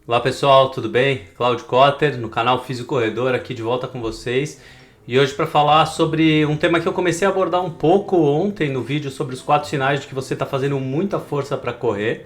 Olá pessoal, tudo bem? Cláudio Cotter, no canal Físico Corredor, aqui de volta com vocês. E hoje para falar sobre um tema que eu comecei a abordar um pouco ontem no vídeo sobre os 4 sinais de que você está fazendo muita força para correr.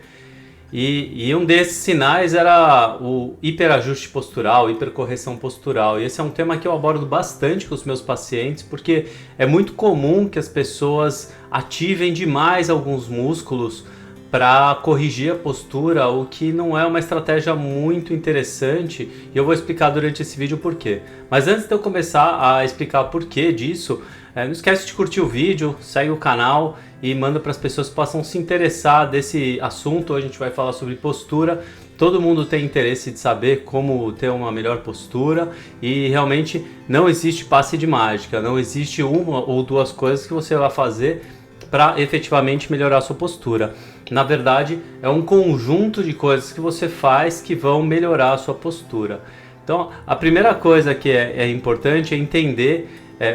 E um desses sinais era o hiperajuste postural, hipercorreção postural. E esse é um tema que eu abordo bastante com os meus pacientes, porque é muito comum que as pessoas ativem demais alguns músculos para corrigir a postura, o que não é uma estratégia muito interessante, e eu vou explicar durante esse vídeo o porquê. Mas antes de eu começar a explicar o porquê disso, não esquece de curtir o vídeo, segue o canal e manda para as pessoas que possam se interessar desse assunto. Hoje a gente vai falar sobre postura. Todo mundo tem interesse de saber como ter uma melhor postura e realmente não existe passe de mágica, não existe uma ou duas coisas que você vai fazer para efetivamente melhorar a sua postura. Na verdade, é um conjunto de coisas que você faz que vão melhorar a sua postura. Então, a primeira coisa que é importante é entender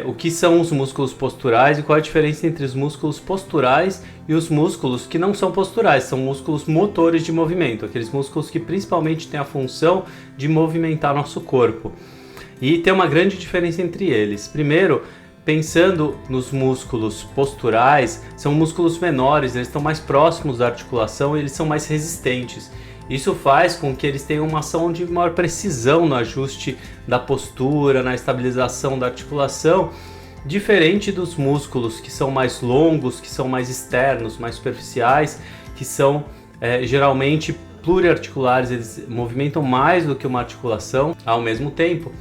o que são os músculos posturais e qual a diferença entre os músculos posturais e os músculos que não são posturais, são músculos motores de movimento, aqueles músculos que principalmente têm a função de movimentar nosso corpo. E tem uma grande diferença entre eles. Primeiro, pensando nos músculos posturais, são músculos menores, eles estão mais próximos da articulação e eles são mais resistentes. Isso faz com que eles tenham uma ação de maior precisão no ajuste da postura, na estabilização da articulação, diferente dos músculos que são mais longos, que são mais externos, mais superficiais, que são geralmente pluriarticulares, eles movimentam mais do que uma articulação ao mesmo tempo.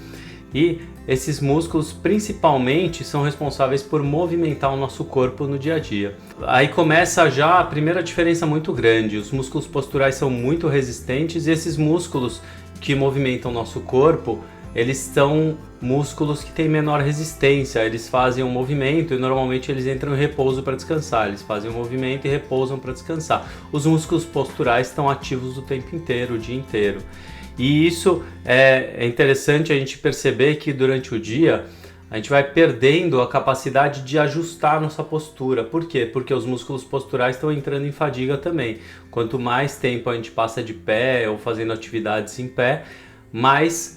E esses músculos principalmente são responsáveis por movimentar o nosso corpo no dia a dia. Aí começa já a primeira diferença muito grande. Os músculos posturais são muito resistentes e esses músculos que movimentam o nosso corpo, eles são músculos que têm menor resistência. Eles fazem um movimento e normalmente eles entram em repouso para descansar. Eles fazem um movimento e repousam para descansar. Os músculos posturais estão ativos o tempo inteiro, o dia inteiro. E isso é interessante a gente perceber que durante o dia a gente vai perdendo a capacidade de ajustar nossa postura. Por quê? Porque os músculos posturais estão entrando em fadiga também. Quanto mais tempo a gente passa de pé ou fazendo atividades em pé,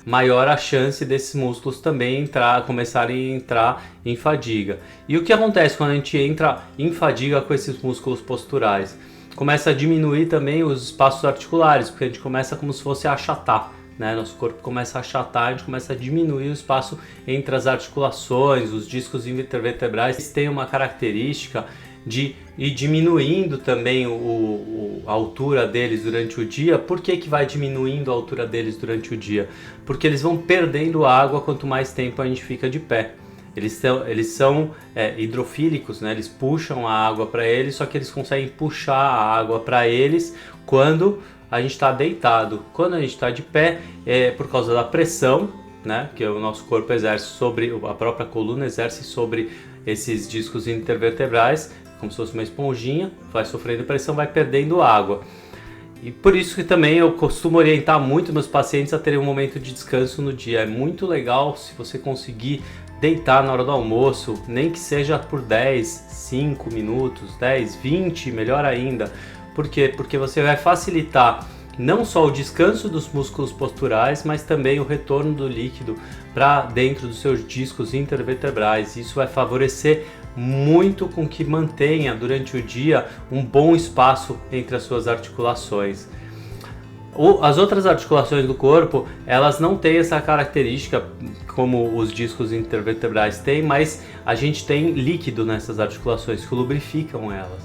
maior a chance desses músculos também começarem a entrar em fadiga. E o que acontece quando a gente entra em fadiga com esses músculos posturais? Começa a diminuir também os espaços articulares, porque a gente começa como se fosse a achatar, né? Nosso corpo começa a achatar, a gente começa a diminuir o espaço entre as articulações, os discos intervertebrais têm uma característica de ir diminuindo também a altura deles durante o dia. Por que vai diminuindo a altura deles durante o dia? Porque eles vão perdendo água quanto mais tempo a gente fica de pé. Eles são hidrofílicos, né? Eles puxam a água para eles, só que eles conseguem puxar a água para eles quando a gente está deitado. Quando a gente está de pé, é por causa da pressão, né? Que o nosso corpo exerce sobre, a própria coluna exerce sobre esses discos intervertebrais, como se fosse uma esponjinha, vai sofrendo pressão, vai perdendo água. E por isso que também eu costumo orientar muito meus pacientes a terem um momento de descanso no dia. É muito legal se você conseguir deitar na hora do almoço, nem que seja por 10, 5 minutos, 10, 20, melhor ainda. Por quê? Porque você vai facilitar não só o descanso dos músculos posturais, mas também o retorno do líquido para dentro dos seus discos intervertebrais. Isso vai favorecer muito com que mantenha durante o dia um bom espaço entre as suas articulações. As outras articulações do corpo, elas não têm essa característica como os discos intervertebrais têm, mas a gente tem líquido nessas articulações que lubrificam elas,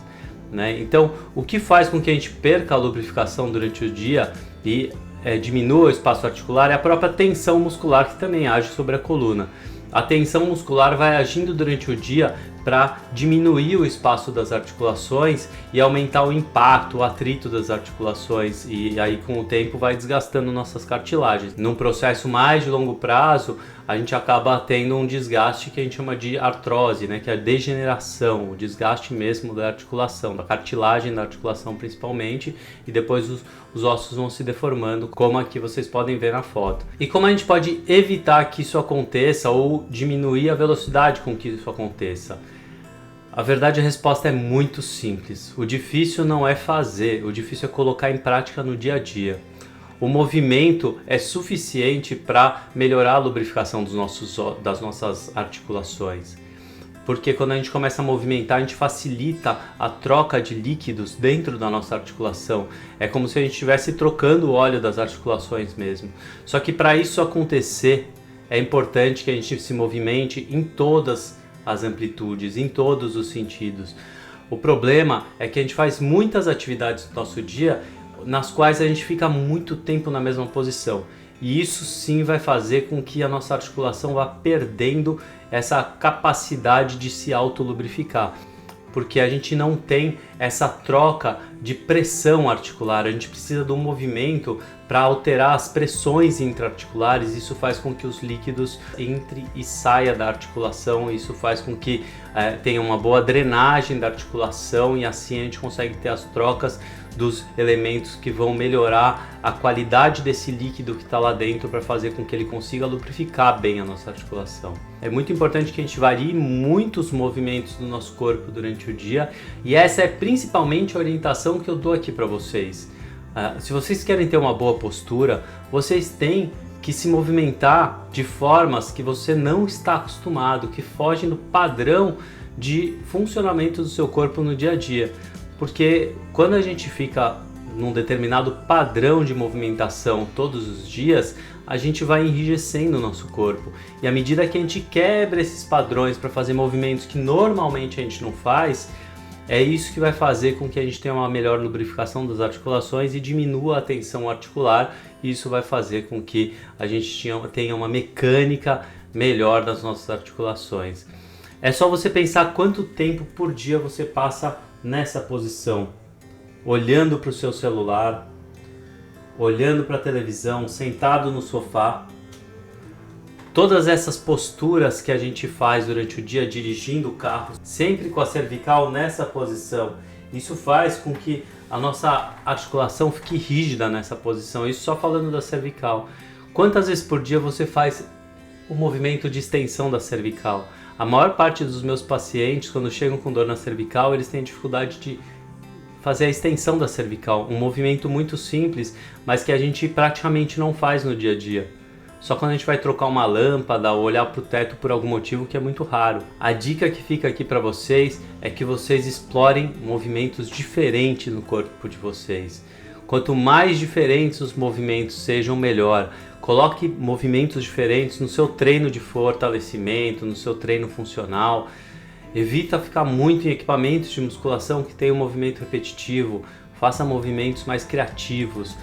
né? Então, o que faz com que a gente perca a lubrificação durante o dia e diminua o espaço articular é a própria tensão muscular, que também age sobre a coluna. A tensão muscular vai agindo durante o dia para diminuir o espaço das articulações e aumentar o impacto, o atrito das articulações, e aí com o tempo vai desgastando nossas cartilagens. Num processo mais de longo prazo, a gente acaba tendo um desgaste que a gente chama de artrose, né? Que é a degeneração, o desgaste mesmo da articulação, da cartilagem da articulação principalmente, e depois os ossos vão se deformando, como aqui vocês podem ver na foto. E como a gente pode evitar que isso aconteça ou diminuir a velocidade com que isso aconteça? A verdade, a resposta é muito simples. O difícil não é fazer, o difícil é colocar em prática no dia a dia. o movimento é suficiente para melhorar a lubrificação das nossas articulações. Porque quando a gente começa a movimentar, a gente facilita a troca de líquidos dentro da nossa articulação. É como se a gente estivesse trocando o óleo das articulações mesmo. Só que para isso acontecer, é importante que a gente se movimente em todas as amplitudes, em todos os sentidos. O problema é que a gente faz muitas atividades no nosso dia nas quais a gente fica muito tempo na mesma posição. E isso sim vai fazer com que a nossa articulação vá perdendo essa capacidade de se autolubrificar, porque a gente não tem essa troca de pressão articular, a gente precisa do movimento para alterar as pressões intraarticulares. Isso faz com que os líquidos entrem e saiam da articulação, isso faz com que tenha uma boa drenagem da articulação e assim a gente consegue ter as trocas dos elementos que vão melhorar a qualidade desse líquido que está lá dentro para fazer com que ele consiga lubrificar bem a nossa articulação. É muito importante que a gente varie muitos movimentos do nosso corpo durante o dia e essa é principalmente a orientação que eu dou aqui para vocês. Se vocês querem ter uma boa postura, vocês têm que se movimentar de formas que você não está acostumado, que fogem do padrão de funcionamento do seu corpo no dia a dia. Porque quando a gente fica num determinado padrão de movimentação todos os dias, a gente vai enrijecendo o nosso corpo. E à medida que a gente quebra esses padrões para fazer movimentos que normalmente a gente não faz, é isso que vai fazer com que a gente tenha uma melhor lubrificação das articulações e diminua a tensão articular. E isso vai fazer com que a gente tenha uma mecânica melhor das nossas articulações. É só você pensar quanto tempo por dia você passa nessa posição, olhando para o seu celular, olhando para a televisão, sentado no sofá. Todas essas posturas que a gente faz durante o dia dirigindo o carro, sempre com a cervical nessa posição, isso faz com que a nossa articulação fique rígida nessa posição. Isso só falando da cervical. Quantas vezes por dia você faz o movimento de extensão da cervical? A maior parte dos meus pacientes, quando chegam com dor na cervical, eles têm dificuldade de fazer a extensão da cervical. Um movimento muito simples, mas que a gente praticamente não faz no dia a dia. Só quando a gente vai trocar uma lâmpada ou olhar para o teto por algum motivo, que é muito raro. A dica que fica aqui para vocês é que vocês explorem movimentos diferentes no corpo de vocês. Quanto mais diferentes os movimentos sejam, melhor. Coloque movimentos diferentes no seu treino de fortalecimento, no seu treino funcional. Evita ficar muito em equipamentos de musculação que tem um movimento repetitivo. Faça movimentos mais criativos.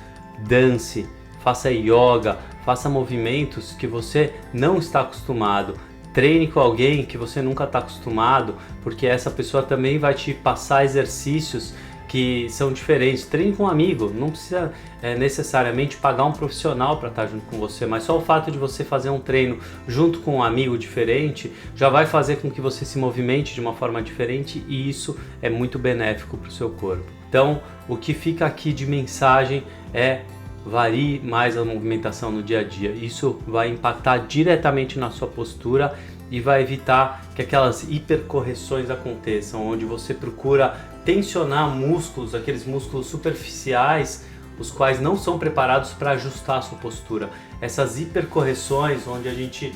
Dance, faça yoga, faça movimentos que você não está acostumado. Treine com alguém que você nunca está acostumado, porque essa pessoa também vai te passar exercícios que são diferentes. Treine com um amigo, não precisa necessariamente pagar um profissional para estar junto com você, mas só o fato de você fazer um treino junto com um amigo diferente já vai fazer com que você se movimente de uma forma diferente e isso é muito benéfico para o seu corpo. Então, o que fica aqui de mensagem é: varie mais a movimentação no dia a dia. Isso vai impactar diretamente na sua postura e vai evitar que aquelas hipercorreções aconteçam, onde você procura tensionar músculos, aqueles músculos superficiais, os quais não são preparados para ajustar a sua postura. Essas hipercorreções, onde a gente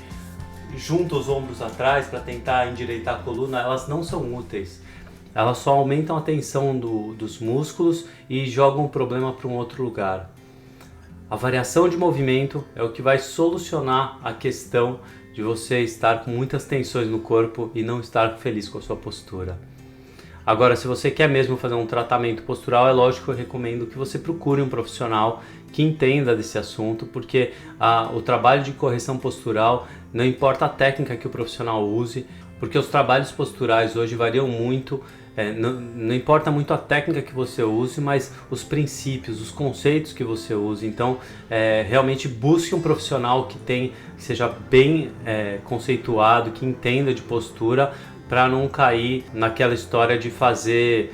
junta os ombros atrás para tentar endireitar a coluna, elas não são úteis. Elas só aumentam a tensão dos músculos e jogam o problema para um outro lugar. A variação de movimento é o que vai solucionar a questão de você estar com muitas tensões no corpo e não estar feliz com a sua postura. Agora, se você quer mesmo fazer um tratamento postural, é lógico que eu recomendo que você procure um profissional que entenda desse assunto, porque o trabalho de correção postural, não importa a técnica que o profissional use, porque os trabalhos posturais hoje variam muito. Não importa muito a técnica que você use, mas os princípios, os conceitos que você use. Então, realmente busque um profissional que seja bem conceituado, que entenda de postura, para não cair naquela história de fazer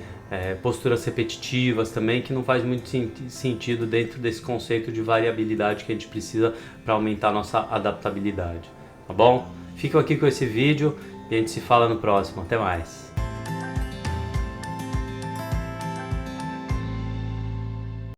posturas repetitivas também, que não faz muito sentido dentro desse conceito de variabilidade que a gente precisa para aumentar a nossa adaptabilidade. Tá bom? Fico aqui com esse vídeo e a gente se fala no próximo. Até mais!